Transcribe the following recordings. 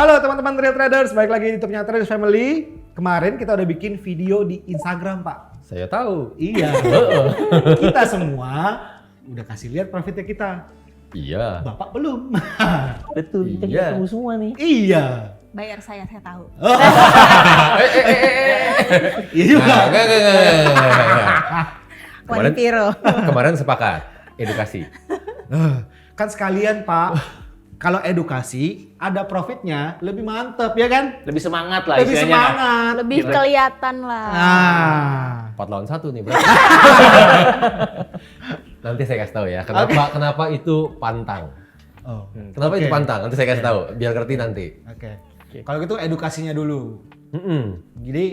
Halo teman-teman Real Traders, balik lagi di YouTube-nya Traders Family. Kemarin kita udah bikin video di Instagram, Pak. Saya tahu. Iya. Kita semua udah kasih lihat profitnya kita. Iya. Bapak belum. Betul, kita Iya. ketemu semua nih. Iya. Bayar saya tahu. Iya juga. Enggak. Kemarin- Wanipiro. Kemarin sepakat edukasi. Kan sekalian, Pak. Kalau edukasi ada profitnya lebih mantep ya kan? Lebih semangat lah Lebih istilahnya. semangat. Lebih kelihatan lah. Nah. 4 lawan 1 nih, Bro. Nanti saya kasih tahu ya, kenapa itu pantang. Oh. Kenapa Oke. itu pantang? Nanti saya kasih tahu, biar ngerti nanti. Oke. Kalau gitu edukasinya dulu. Mm-mm. Jadi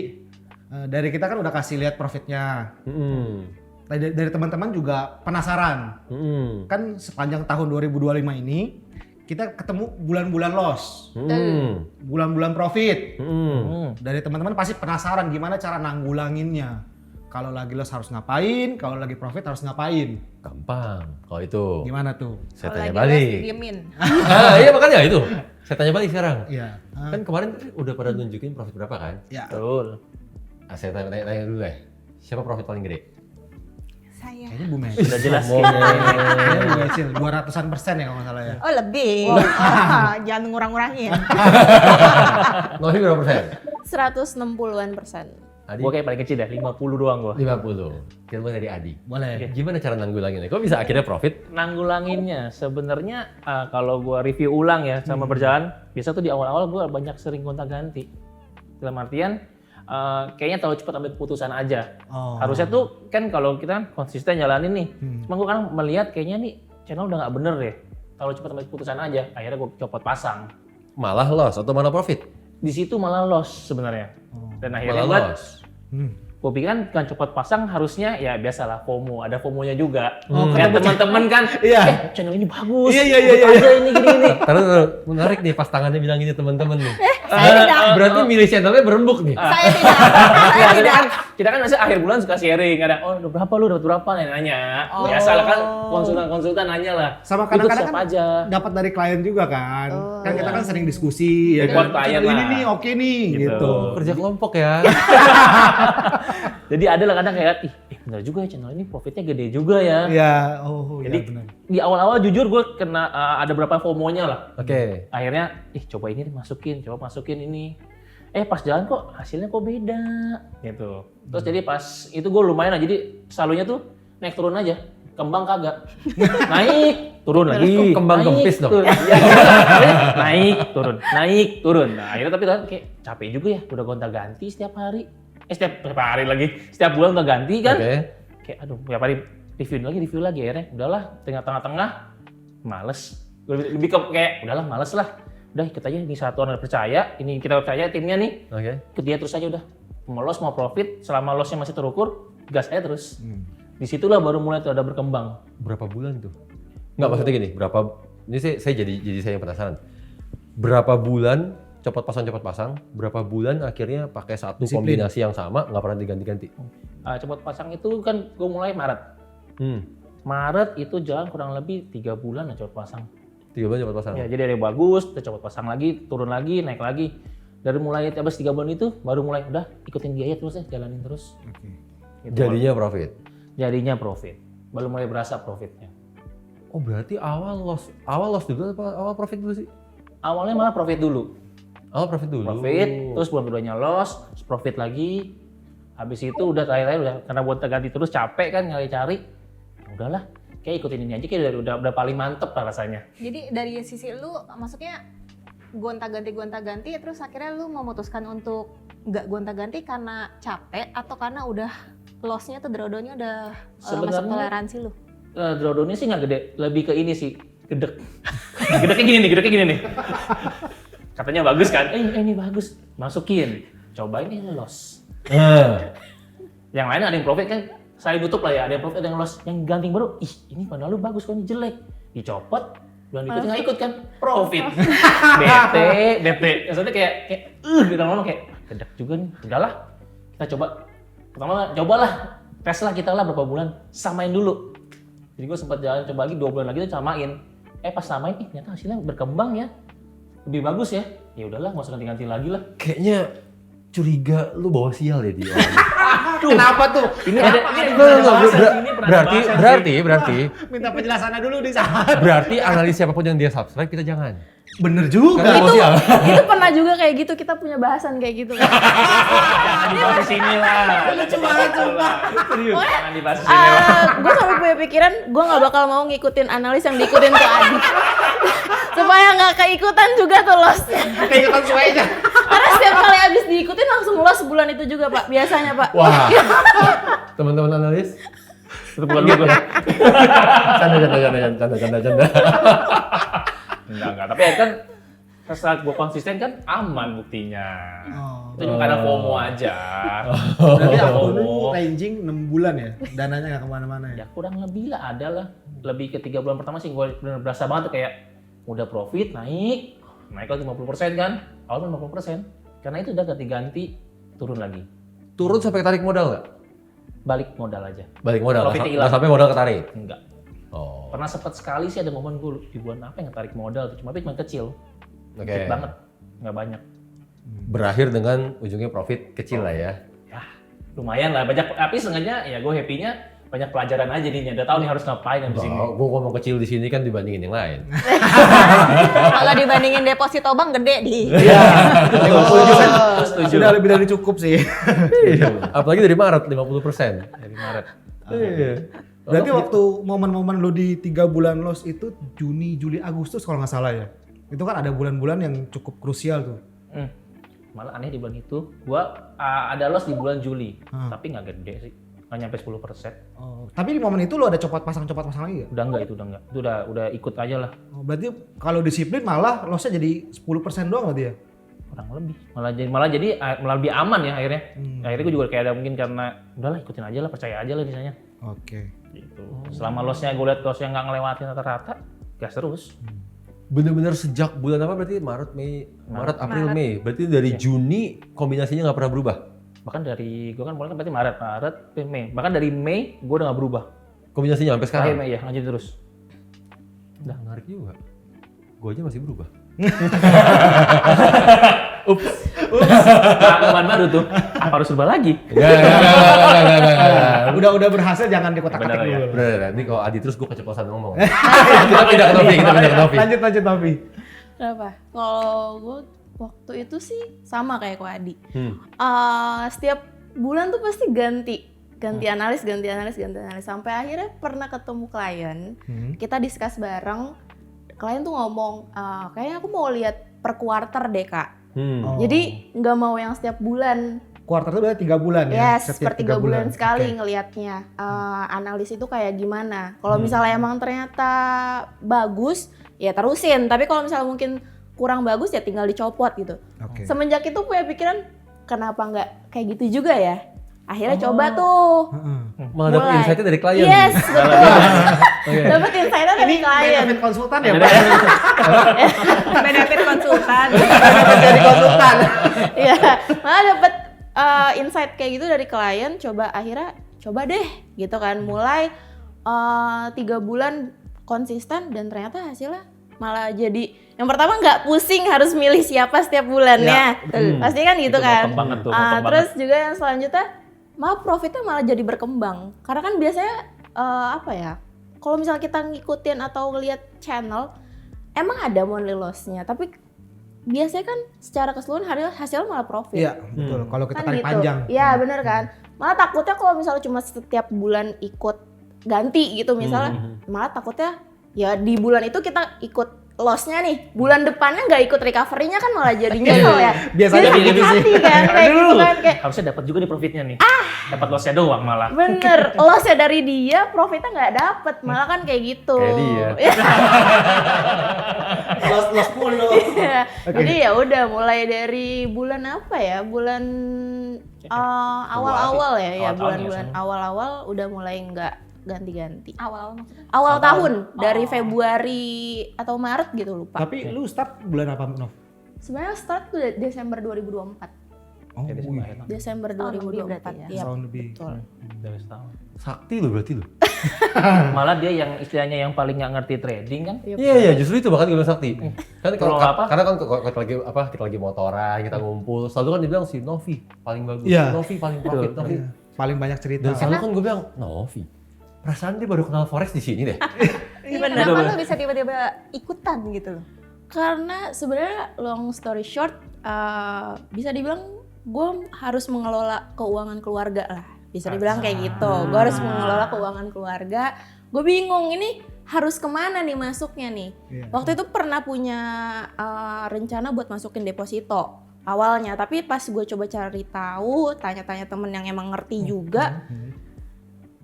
dari kita kan udah kasih lihat profitnya. Mm-mm. Dari teman-teman juga penasaran. Mm-mm. Kan sepanjang tahun 2025 ini kita ketemu bulan-bulan loss, Mm-mm. bulan-bulan profit. Mm-mm. Dari teman-teman pasti penasaran gimana cara nanggulanginnya. Kalau lagi loss harus ngapain, kalau lagi profit harus ngapain. Gampang. Kalau itu Gimana tuh? saya Kalau tanya lagi balik. les, diemin. Iya makanya itu. Saya tanya balik sekarang. Iya. Kan kemarin udah pada nunjukin profit berapa kan? Ya. Betul. Saya tanya dulu deh. Siapa profit paling gede? Saya. Kayaknya Bu Messi. Sudah jelas. Kayaknya Bu Messi 200% ya kalau nggak salah ya. Oh lebih. Jangan ngurang-ngurangin. Novi berapa persen? 160-an%. Adi? Gue kayak paling kecil dah, 50 doang gue. 50. Kita mulai dari Adi. Boleh. Gimana cara nanggulanginnya? Kok bisa akhirnya profit? Nanggulanginnya sebenarnya kalau gue review ulang ya sama berjalan, biasa tuh di awal-awal gue banyak sering gonta-ganti. Dalam artian kayaknya terlalu cepat ambil keputusan aja. Oh. Harusnya tuh kan kalau kita kan konsisten jalanin nih, Hmm. cuma gue kan melihat kayaknya nih channel udah nggak bener deh. Terlalu cepat ambil keputusan aja, akhirnya gue copot pasang. Malah loss atau malah profit? Di situ malah loss sebenarnya. Dan akhirnya Malah gue loss. gue pikir kan copot pasang harusnya ya biasalah FOMO, ada FOMO-nya juga. Oh, Kayak teman-teman kan, Iya. channel ini bagus, Iya. ikut aja ini gini-gini. Taruh, menarik nih pas tangannya bilang ini teman-teman nih. Saya tidak. Berarti milih channelnya berembuk nih. Saya tidak. Saya Ya, tidak. kita kan biasanya akhir bulan suka sharing, ada oh udah berapa lu dapat berapa nanya. Oh. Biasalah kan konsultan nanya lah. Sama Ikut kadang-kadang siapa kan aja. dapat dari klien juga kan. Oh. Kan kita kan sering diskusi ya Buat kan. klien Channel ini lah. nih oke nih Gitu. gitu. Kerja kelompok ya. Jadi ada lah kadang kayak bener juga ya channel ini profitnya gede juga ya. Iya, oh Jadi iya benar. di awal-awal jujur gue kena ada beberapa FOMO-nya lah. Oke. Akhirnya coba ini masukin, coba masukin ini. Pas jalan kok hasilnya kok beda gitu. Terus jadi pas itu gue lumayan lah, jadi selalunya tuh naik turun aja, kembang kagak. Naik, turun lagi. Kok kembang naik, kempis dong? turun. Naik, turun. Nah akhirnya tapi kan kayak capek juga ya, udah gonta-ganti setiap hari. Setiap hari lagi, setiap bulan udah ganti kan. Oke. Kayak aduh, tiap hari review lagi akhirnya. Udahlah, tengah-tengah males. Lebih ke kayak udahlah males lah. Udah ikut aja, ini satu orang percaya, ini kita percaya timnya nih, Oke. ikut dia terus aja udah. Mau loss mau profit, selama lossnya masih terukur, gas aja terus. Disitulah baru mulai tuh ada berkembang. Berapa bulan tuh? Enggak, maksudnya gini, ini saya jadi saya yang penasaran. Berapa bulan copot pasang, berapa bulan akhirnya pakai satu Disiplin. kombinasi yang sama, nggak pernah diganti-ganti? Copot pasang itu kan gue mulai Maret. Maret itu jalan kurang lebih 3 bulan lah copot pasang. 3 bulan copot pasang? Ya, jadi ada yang bagus, kita copot pasang lagi, turun lagi, naik lagi. Dari mulai habis 3 bulan itu, baru mulai udah ikutin dia aja terus ya, jalanin terus. Oke. Gitu. Jadinya profit? Jadinya profit. Baru mulai berasa profitnya. Oh berarti awal loss dulu apa awal profit dulu sih? Awalnya malah profit dulu. Awal profit dulu? Profit, terus bulan keduanya loss, terus profit lagi. Habis itu udah terakhir udah karena buat ganti terus capek kan cari-cari. Ya udahlah, kayak ikutin ini aja kayak udah paling mantep lah rasanya. Jadi dari sisi lu, maksudnya gonta-ganti, terus akhirnya lu memutuskan untuk nggak gonta-ganti karena capek atau karena udah loss-nya tuh drawdown-nya udah masuk Sebenarnya- toleransi lu? Drawdown-nya sih nggak gede, lebih ke ini sih, gedek. gedeknya gini nih. Katanya bagus kan? Ini bagus, masukin. Cobain ini loss. Yang lain ada yang profit kan, saya tutup lah ya, ada yang profit, ada yang loss. Yang ganting baru, ini padahal lu bagus kok, ini jelek. Dicopot, bulan berikutnya nggak ikut kan, profit. bete. Maksudnya kayak kita ngomong kayak, gedek juga nih, udahlah. Kita cobalah, tes lah kita lah berapa bulan, samain dulu. Jadi gue sempat jalan coba lagi 2 bulan lagi tuh samain. Pas samain, ternyata hasilnya berkembang ya. lebih bagus ya. Ya udahlah, nggak usah ganti-ganti lagi lah. Kayaknya curiga lu bawa sial ya dia. Kenapa tuh? Ini ada Berarti Minta penjelasannya dulu di saat. berarti analis siapapun yang dia subscribe kita jangan. Bener juga. Karena bawa sial. Itu pernah juga kayak gitu, kita punya bahasan kayak gitu. Jangan dibahas di sini lah. Lucu banget sumpah. Jangan dibahas di sini lah. Gue sampai punya pikiran, gue nggak bakal mau ngikutin analis yang diikutin tuh Adi. Supaya nggak keikutan juga tuh losnya. Keikutan semuanya. Karena setiap kali abis diikutin langsung los sebulan itu juga Pak, biasanya Pak. Wah. Teman-teman analis. Itu bukan lu gue. Canda. Enggak. Tapi ya kan setelah gue konsisten kan aman buktinya. Oh. Itu cuma karena FOMO aja. Berarti akun lu ranging 6 bulan ya? Dananya nggak kemana-mana ya? Ya kurang lebih lah, ada lah. Lebih ke 3 bulan pertama sih gue bener berasa banget tuh kayak udah profit naik lagi 50% kan. Awalnya 50%. Karena itu udah ganti-ganti turun lagi. Turun sampai tarik modal nggak? Balik modal aja. Balik modal. Profitnya Nggak hilang. sampai modal ketarik. Enggak. Oh. Pernah sempet sekali sih ada momen gue di bulan apa yang tarik modal tuh, cuma kecil. Oke. Dikit banget. Nggak banyak. Berakhir dengan ujungnya profit kecil lah ya. Ya lumayan lah, banyak. Tapi seenggaknya ya gue happy-nya banyak pelajaran aja nih. Udah tahu nih harus ngapain di sini. Gue ngomong kecil di sini kan dibandingin yang lain. Kalau dibandingin deposito bank gede di. Iya. Setuju. Sudah lebih dari cukup sih. Apalagi dari Maret 50%. Dari Maret. Iya. Berarti waktu momen-momen lu di 3 bulan loss itu Juni, Juli, Agustus kalau nggak salah ya? Itu kan ada bulan-bulan yang cukup krusial tuh. Malah aneh di bulan itu, gua ada loss di bulan Juli, Hmm. tapi nggak gede sih, nggak nyampe 10%. Oh, tapi di momen itu lu ada copot pasang lagi ya? Udah enggak, itu udah ikut aja lah, Oh, berarti kalau disiplin malah lossnya jadi 10% doang berarti ya? kurang lebih. Malah jadi lebih aman ya akhirnya. Akhirnya gua juga kayak ada mungkin karena udahlah ikutin aja lah, percaya aja lah misalnya. Oke. Gitu. Selama lossnya gue liat lossnya nggak ngelewatin rata-rata, gas terus. Bener-bener sejak bulan apa berarti? Maret, April, Mei. Berarti dari Juni kombinasinya nggak pernah berubah? Bahkan dari gue kan mulai kan berarti Maret, Mei. Bahkan dari Mei gue udah nggak berubah. Kombinasinya sampai sekarang? Terakhir Mei ya, lanjut terus. Udah menarik juga. Gue aja masih berubah. Pengalaman baru tuh. Apa harus berubah lagi? Udah berhasil jangan dikotak-katik Bener ya. dulu. Bener, nanti kalau Adi terus gue keceplosan ngomong. Kita pindah ke Novi. Lanjut Novi. Kenapa? Kalau gue waktu itu sih sama kayak Ko Adi. Hmm. Setiap bulan tuh pasti ganti analis sampai akhirnya pernah ketemu klien, kita discuss bareng. Klien tuh ngomong, kayaknya aku mau lihat per quarter deh Kak. Oh. Jadi nggak mau yang setiap bulan. Kuartal itu berarti 3 bulan ya? Yes, Setiap per 3 bulan sekali Oke. ngelihatnya. Analis itu kayak gimana. Kalau misalnya emang ternyata bagus, ya terusin. Tapi kalau misalnya mungkin kurang bagus ya tinggal dicopot gitu. Oke. Semenjak itu punya pikiran, kenapa nggak kayak gitu juga ya? Akhirnya coba tuh. Heeh. Malah dapet Mulai. insight-nya dari klien. Yes, betul. Oke. Dapat insight-nya dari klien. Benefit konsultan ya Pak? Benefit konsultan. Jadi konsultan. Iya, malah dapat insight kayak gitu dari klien. Coba deh, gitu kan. Mulai 3 bulan konsisten dan ternyata hasilnya malah jadi yang pertama nggak pusing harus milih siapa setiap bulannya. Pasti kan gitu Itu kan. motong banget tuh, motong Terus juga yang selanjutnya malah profitnya malah jadi berkembang. Karena kan biasanya apa ya? Kalau misalnya kita ngikutin atau ngeliat channel, emang ada monthly loss-nya, tapi biasanya kan secara keseluruhan hasilnya malah profit. Iya, betul. Kalau kita Kan tarik gitu. panjang. Iya bener kan. Malah takutnya kalau misalnya cuma setiap bulan ikut ganti gitu misalnya, malah takutnya ya di bulan itu kita ikut loss-nya nih, bulan depannya nggak ikut recovery-nya kan malah jadi nyesel ya. Biasanya jadi gitu sakit hati kan kayak gitu kan kayak Harusnya dapat juga nih profitnya nih. Dapat lossnya doang malah. bener, loss-nya dari dia, profitnya nggak dapet, malah kan kayak gitu. Kayak dia. Loss mulu. Iya. Jadi ya udah mulai dari bulan apa ya, bulan awal-awal ya, Awal tahun bulan-bulan biasanya. awal-awal udah mulai nggak ganti-ganti. Awal maksudnya. Awal tahun dari Februari atau Maret gitu lupa. Tapi lu start bulan apa, Nov? Sebenarnya start tuh Desember 2024. Oh, Jadi wih. akhir tahun. Desember Tahun lebih 2024. berarti ya? Iya, Tahun lebih. betul. Udah setahun. Sakti lo berarti lo. Malah dia yang istilahnya yang paling nggak ngerti trading kan. Iya, justru itu bahkan gue bilang sakti. Kan Kalau apa? karena kan kalau kita lagi motoran, kita ngumpul, selalu kan dibilang si Novi paling bagus, Iya. Novi paling profit, Novi. Iya. Paling banyak cerita. Dan selalu kan gue bilang, Novi, perasaan dia baru kenal forex di sini deh. Iya, Bener. kenapa lu bisa tiba-tiba ikutan gitu loh? Karena sebenarnya long story short, bisa dibilang gue harus mengelola keuangan keluarga lah. Bisa dibilang kayak gitu. Gue harus mengelola keuangan keluarga. Gue bingung ini harus kemana nih masuknya nih. Iya. Waktu itu pernah punya rencana buat masukin deposito awalnya, tapi pas gue coba cari tahu, tanya-tanya temen yang emang ngerti juga,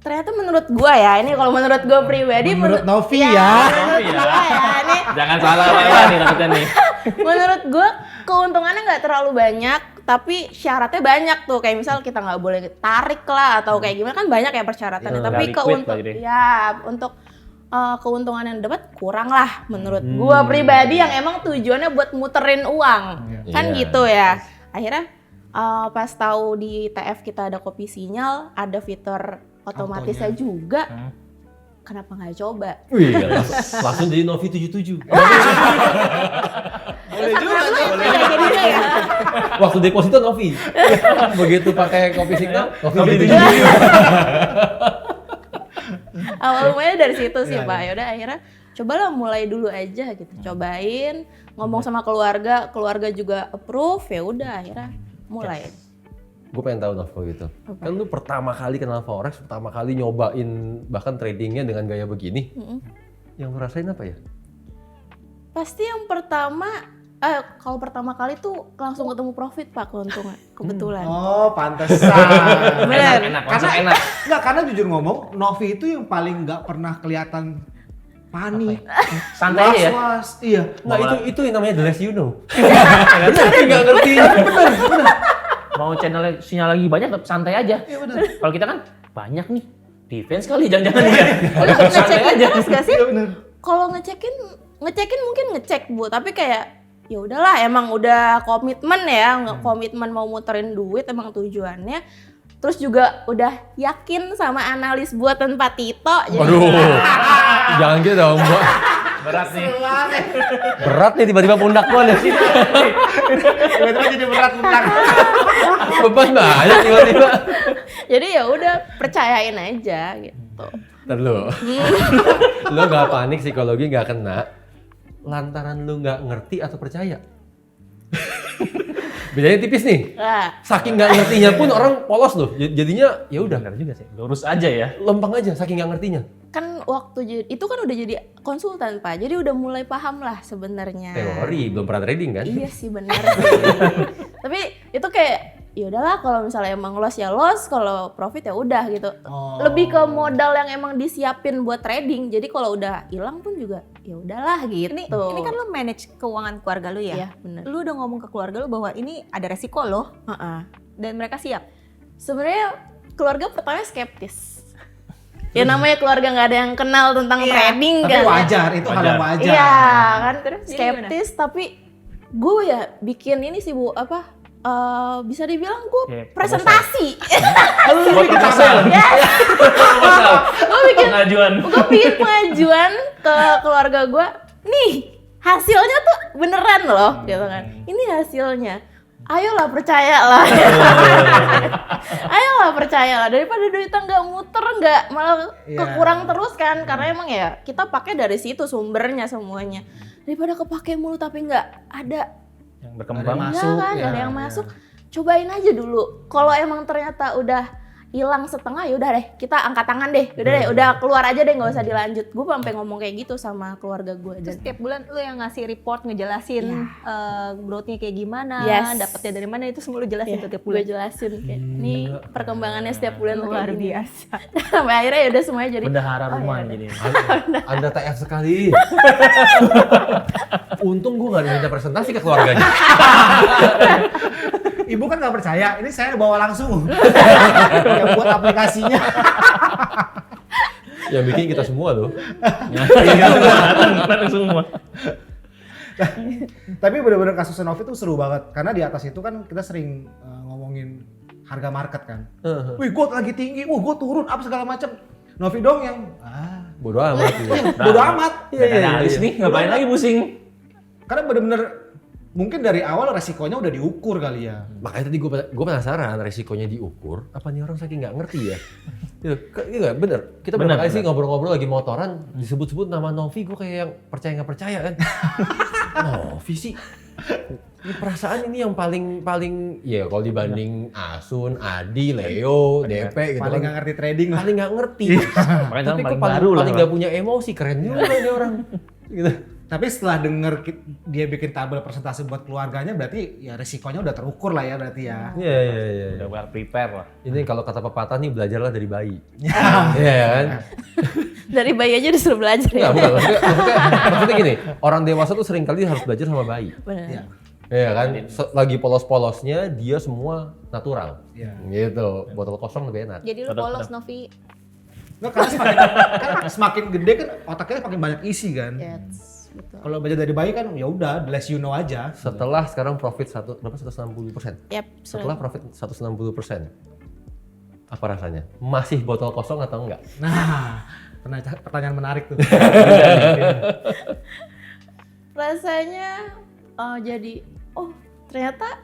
ternyata menurut gue ya, ini kalau menurut gue pribadi, Menurut Novi ya, ya. menurut Novi ya. gue ya, ini Jangan salah lah nih takutnya nih. menurut gue keuntungannya nggak terlalu banyak, tapi syaratnya banyak tuh, kayak misal kita nggak boleh tarik lah atau kayak gimana, kan banyak ya persyaratannya. Ya, Tapi nggak liquid lah jadi. untuk keuntungan yang dapat kurang lah menurut gue pribadi, yang emang tujuannya buat muterin uang, kan Iya. gitu ya. Akhirnya pas tahu di TF kita ada kopi sinyal, ada fitur otomatisnya juga, kenapa nggak coba? Wih, langsung jadi Novi 77. Boleh juga. Kayak jadinya ya. Waktu deposito Novi. Begitu pakai kopi signal, Novi 77. Awal mulanya dari situ sih Iya, Pak. Yaudah akhirnya cobalah mulai dulu aja gitu. Cobain, ngomong sama keluarga, keluarga juga approve, ya udah akhirnya mulai. Gue pengen tahu Nov kalau gitu. Kan lu pertama kali kenal forex, pertama kali nyobain bahkan tradingnya dengan gaya begini. Yang lu rasain apa ya? Pasti yang pertama, kalau pertama kali tuh langsung ketemu profit Pak, keuntungan kebetulan. Oh, pantesan. Bener. Enak, langsung enak. Enggak, karena jujur ngomong, Novi itu yang paling nggak pernah kelihatan panik. Santai aja ya. Was-was. Iya. Nah itu yang namanya the less you know. Bener, nggak ngerti. Bener. Mau channelnya sinyal lagi banyak, tetap santai aja. Iya benar. Kalau kita kan banyak nih, defense kali jangan-jangan ya. Kalau tetap santai Ngecekin aja. terus gak sih? Iya benar. Kalau ngecekin mungkin ngecek Bu, tapi kayak ya udahlah, emang udah komitmen ya, komitmen mau muterin duit emang tujuannya. Terus juga udah yakin sama analis buatan Pak Tito. Jadi Waduh, jangan gitu dong, Mbak. Berat nih. Berat nih tiba-tiba pundak gua nih. Tiba-tiba jadi berat benar. Beban banyak tiba-tiba. jadi ya udah percayain aja gitu. Ntar lu. Lu nggak panik, psikologi nggak kena. Lantaran lu nggak ngerti atau percaya. Bedanya tipis nih. Nah, Saking nggak ngertinya pun orang polos loh. Jadinya ya udah Benar juga sih. Lurus aja ya. lempeng aja saking nggak ngertinya. kan waktu itu kan udah jadi konsultan Pak, jadi udah mulai paham lah sebenarnya. Teori belum pernah trading kan? Iya sih benar sih. Tapi itu kayak ya udahlah, kalau misalnya emang loss ya loss, kalau profit ya udah gitu. Oh. Lebih ke modal yang emang disiapin buat trading. Jadi kalau udah hilang pun juga ya udahlah gitu. Ini kan lu manage keuangan keluarga lu ya? Iya benar. Lu udah ngomong ke keluarga lu bahwa ini ada resiko loh Heeh. dan mereka siap. Sebenarnya keluarga pertama skeptis. Ya namanya keluarga nggak ada yang kenal tentang trading Tapi kan. wajar, itu hal yang wajar. Iya kan, terus Jadi skeptis, tapi gue ya bikin ini sih Bu, apa bisa dibilang gue Oke, presentasi. Buat proposal. Gue bikin Pengajuan. pengajuan ke keluarga gue. Nih hasilnya tuh beneran loh, gitu kan. Ini hasilnya. Ayolah percayalah. Ayolah percayalah, daripada duitnya nggak muter, nggak malah Iya. kekurang terus kan, karena emang ya kita pakai dari situ sumbernya semuanya. Daripada kepake mulu tapi nggak ada Yang berkembang. Masuk, ya kan, ya, nggak ada yang ya. masuk. Cobain aja dulu. Kalau emang ternyata udah hilang setengah, ya udah deh kita angkat tangan deh, udah deh, udah keluar aja deh, nggak usah dilanjut. Gue sampai ngomong kayak gitu sama keluarga gue. Terus tiap bulan lu yang ngasih report ngejelasin growth-nya kayak gimana, Yes. dapetnya dari mana, itu semua lu jelasin tuh tiap gue bulan. jelasin kayak nih perkembangannya setiap bulan tuh Luar kayak gini. biasa. Sampai akhirnya ya udah semuanya jadi Bendahara rumah jadi. Anda TF sekali. Untung gue nggak minta presentasi ke keluarganya. Ibu kan nggak percaya, ini saya bawa langsung. Yang buat aplikasinya. Yang bikin kita semua loh. Iya, benar semua. Tapi bener-bener kasus Novi tuh seru banget karena di atas itu kan kita sering ngomongin harga market kan. Wih, gold lagi tinggi, gold turun, apa segala macam. Novi dong yang Bodoh amat. bodo amat. Udah analis nih, ngapain lagi pusing? Karena bener-bener mungkin dari awal resikonya udah diukur kali ya. Makanya tadi gue penasaran resikonya diukur, apa nih orang saking nggak ngerti ya? Iya bener. Kita Bener, berapa kali sih bener. ngobrol-ngobrol lagi motoran, disebut-sebut nama Novi, gue kayak yang percaya nggak percaya kan? Novi sih. Ini perasaan ini yang paling ya kalau dibanding Asun, Adi, Leo, DP gitu Paling kan. nggak ngerti trading lah. Paling nggak ngerti. Makanya Tapi paling kok baru lah. paling nggak punya emosi, keren juga nih orang. Gitu. Tapi setelah denger dia bikin tabel persentase buat keluarganya berarti ya resikonya udah terukur lah ya berarti ya. Iya. Udah well prepare lah. Ini kalau kata pepatah nih belajarlah dari bayi. Iya kan? Dari bayi aja disuruh belajar ya. Enggak, bukan. Maksudnya gini, orang dewasa tuh sering kali harus belajar sama bayi. Benar. Iya. Iya kan? Lagi polos-polosnya dia semua natural. Iya. Gitu. Botol kosong lebih enak. Jadi lu polos Novi. Nggak, karena semakin gede kan otaknya semakin banyak isi kan. Yes, betul. Kalau belajar dari bayi kan ya udah, the less you know aja. Setelah sekarang profit 160%. Yap, Setelah profit 160%. Apa rasanya? Masih botol kosong atau enggak? Nah, pertanyaan menarik tuh. rasanya jadi ternyata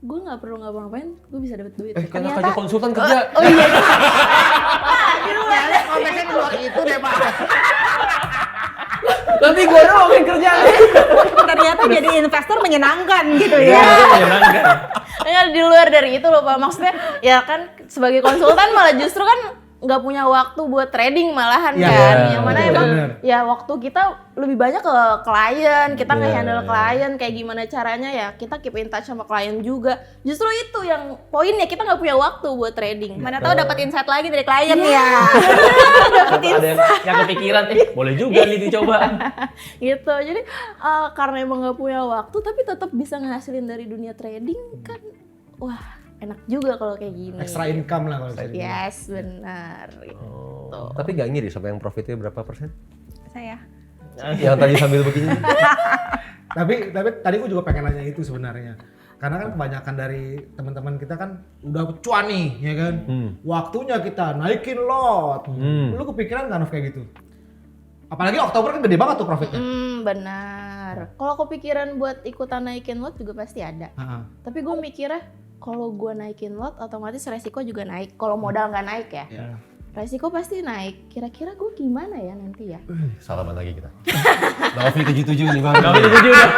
gue nggak perlu ngapa-ngapain, gue bisa dapet duit. Karena Ternyata kerja konsultan kerja. oh iya. Konteksnya di luar itu deh Pak. Tapi gue doang yang kerja. Ternyata jadi investor menyenangkan gitu Iya, ya. itu menyenangkan. Ya, di luar dari itu loh Pak, maksudnya ya kan sebagai konsultan malah justru kan nggak punya waktu buat trading malahan Iya, kan, yang mana bener, emang bener. ya waktu kita lebih banyak ke klien, kita Iya, nge-handle iya. klien kayak gimana caranya ya kita keep in touch sama klien juga. Justru itu yang poinnya, kita nggak punya waktu buat trading. Mana tahu dapat insight lagi dari klien ya. Ada yang kepikiran, boleh juga nih dicoba. Gitu. Jadi karena emang nggak punya waktu tapi tetap bisa ngehasilin dari dunia trading kan, wah enak juga kalau kayak gini. Extra income lah kalau bisa dibilang. Yes, benar. Tapi nggak ngiri sama yang profitnya berapa persen? Saya. Yang tadi sambil begini. Tapi tadi gue juga pengen nanya itu sebenarnya. Karena kan kebanyakan dari teman-teman kita kan udah cuan nih, ya kan? Waktunya kita naikin lot. Lu kepikiran nggak Nov kayak gitu? Apalagi Oktober kan gede banget tuh profitnya. Benar. Kalau kepikiran buat ikutan naikin lot juga pasti ada. Tapi gue mikirnya kalau gue naikin lot otomatis resiko juga naik. Kalau modal nggak naik ya, resiko pasti naik. Kira-kira gue gimana ya nanti ya? Salaman lagi kita. Novi 77 nih bang. Novi 77 udah.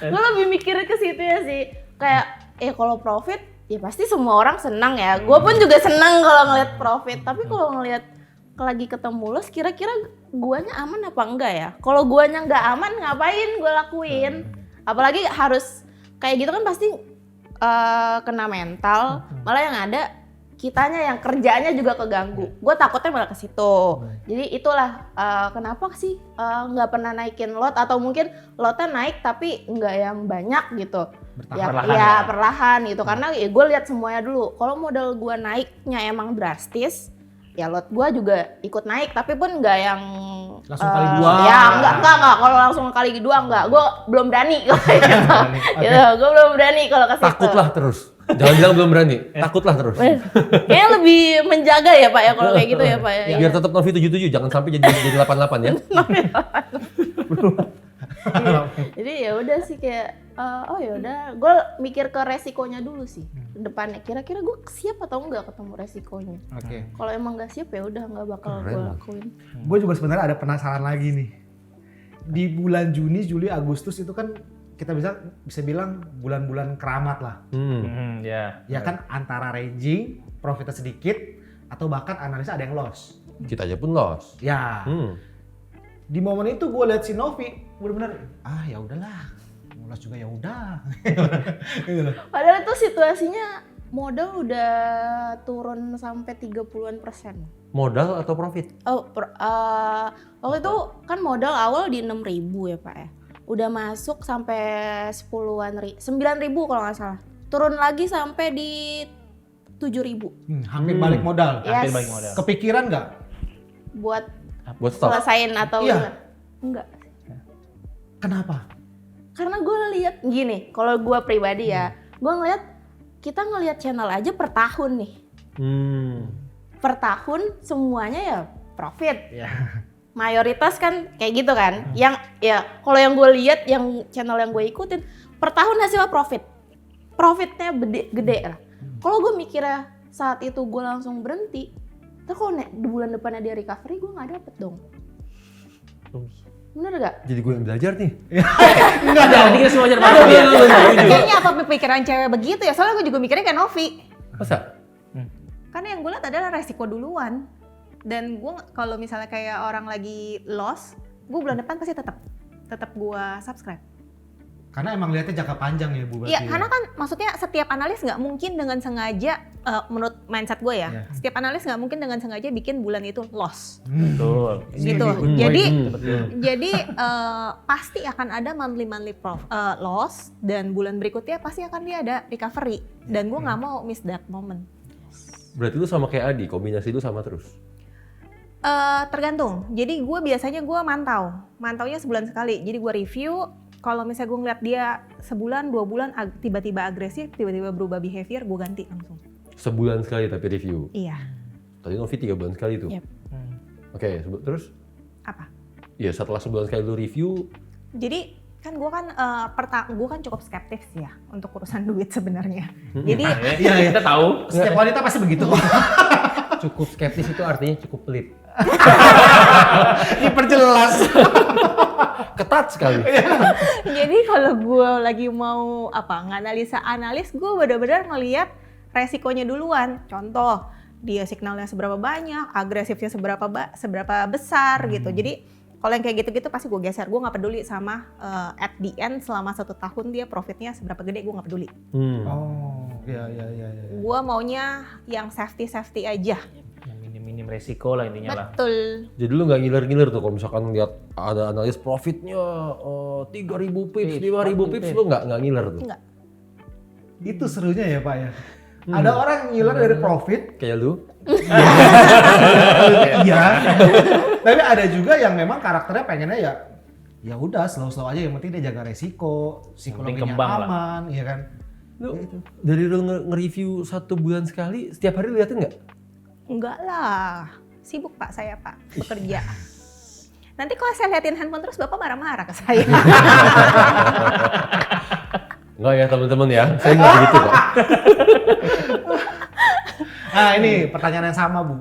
Gue lebih mikir ke situ ya sih. Kayak kalau profit ya pasti semua orang senang ya. Gue pun juga senang kalau ngeliat profit. Tapi kalau ngeliat lagi ketemu los, kira-kira guanya aman apa enggak ya? Kalau guanya nggak aman, ngapain gue lakuin? Apalagi harus kayak gitu kan pasti kena mental. Malah yang ada kitanya yang kerjaannya juga keganggu. Gue takutnya malah ke situ. Jadi itulah kenapa sih nggak pernah naikin lot, atau mungkin lotnya naik tapi nggak yang banyak gitu. Perlahan gitu. Karena ya gue lihat semuanya dulu. Kalau modal gue naiknya emang drastis, ya lot gue juga ikut naik, tapi pun nggak yang Langsung kali dua. Ya enggak. Kalau langsung kali dua enggak. Gue belum berani kalau kayak gitu. Gitu, gue belum berani kalau ke situ. Takutlah terus. Jangan bilang belum berani. Takutlah terus. Kayaknya lebih menjaga ya Pak ya kalau kayak gitu ya Pak ya. Biar tetap Novi 77, jangan sampai jadi 88 ya. Jadi ya udah sih kayak ya udah, gue mikir ke resikonya dulu sih depannya. Kira-kira gue siap atau enggak ketemu resikonya. Oke. Kalau emang nggak siap ya udah nggak bakal gue lakuin. Gue juga sebenarnya ada penasaran lagi nih. Di bulan Juni, Juli, Agustus itu kan kita bisa bilang bulan-bulan keramat lah. Ya. Ya kan antara ranging, profitnya sedikit, atau bahkan analisa ada yang loss. Kita aja pun loss. Ya. Di momen itu gue lihat si Novi bener-bener ya udahlah, loss juga ya udah. Padahal itu situasinya modal udah turun sampai 30-an%. Modal atau profit? Waktu itu kan modal awal di 6.000 ya Pak ya. Udah masuk sampai 9.000 kalau nggak salah. Turun lagi sampai di 7.000. Hampir balik modal. Yes. Hampir balik modal. Kepikiran nggak? Buat Buat stop. selesain atau Iya. enggak? Kenapa? Karena gue lihat gini, kalau gue pribadi ya, gue kita ngelihat channel aja per tahun nih. Per tahun semuanya ya profit. Mayoritas kan kayak gitu kan. Yang ya kalau yang gue lihat, yang channel yang gue ikutin, per tahun hasilnya profit. Profitnya gede lah. Kalau gue mikirnya saat itu gue langsung berhenti, terus kalau di bulan depannya dia recovery, gue nggak dapet dong. Bener gak? Jadi gue yang belajar nih. Enggak dong. Nanti kita semua ajar Mas Novi ya. Kayaknya apa pikiran cewek begitu ya? Soalnya gue juga mikirnya kayak Novi. Masa? Karena yang gue lihat adalah resiko duluan. Dan gue kalau misalnya kayak orang lagi loss, gue bulan depan pasti tetap gue subscribe. Karena emang lihatnya jangka panjang ya Bu. Iya, karena kan maksudnya setiap analis nggak mungkin dengan sengaja, menurut mindset gue ya, setiap analis nggak mungkin dengan sengaja bikin bulan itu loss. Betul. Gitu. Jadi pasti akan ada monthly loss, dan bulan berikutnya pasti akan dia ada recovery. Dan gue nggak mau miss that moment. Berarti lu sama kayak Adi, kombinasi lu sama terus? Tergantung. Jadi gue biasanya mantaunya sebulan sekali. Jadi gue review. Kalau misalnya gue ngeliat dia sebulan, 2 bulan tiba-tiba agresif, tiba-tiba berubah behavior, gue ganti langsung. Sebulan sekali tapi review? Iya. Tadi Novi 3 bulan sekali tuh? Yep. Oke, terus? Apa? Ya setelah sebulan sekali lu review. Jadi kan gue kan cukup skeptis ya untuk urusan duit sebenarnya. Jadi Iya, kita tahu. Setiap wanita pasti begitu kok. Cukup skeptis itu artinya cukup pelit. Diperjelas. Ketat sekali. Jadi kalau gue lagi mau analis, gue benar-benar ngelihat resikonya duluan. Contoh, dia signalnya seberapa banyak, agresifnya seberapa besar gitu. Jadi kalau yang kayak gitu-gitu pasti gue geser. Gue nggak peduli sama at the end selama 1 tahun dia profitnya seberapa gede, gue nggak peduli. Oh, iya. Gue maunya yang safety aja. Yang minim resiko lah intinya lah. Betul. Jadi lu nggak ngiler-ngiler tuh kalau misalkan lihat ada analis profitnya 3.000 pips, 5.000 pips, lu nggak ngiler tuh? Enggak. Itu serunya ya Pak ya. Ada orang ngiler dari profit. Kayak lu? Iya. Tapi ada juga yang memang karakternya pengennya ya udah slow aja, yang penting dia jaga resiko, psikologinya kembang lah. aman, iya kan. Lu dari lu nge-review 1 bulan sekali, setiap hari lu liatin nggak? Enggak lah. Sibuk Pak saya Pak, bekerja. Nanti kalau saya liatin handphone terus Bapak marah-marah ke saya. Enggak ya teman-teman ya, saya nggak begitu kok. Nah ini pertanyaan yang sama Bu.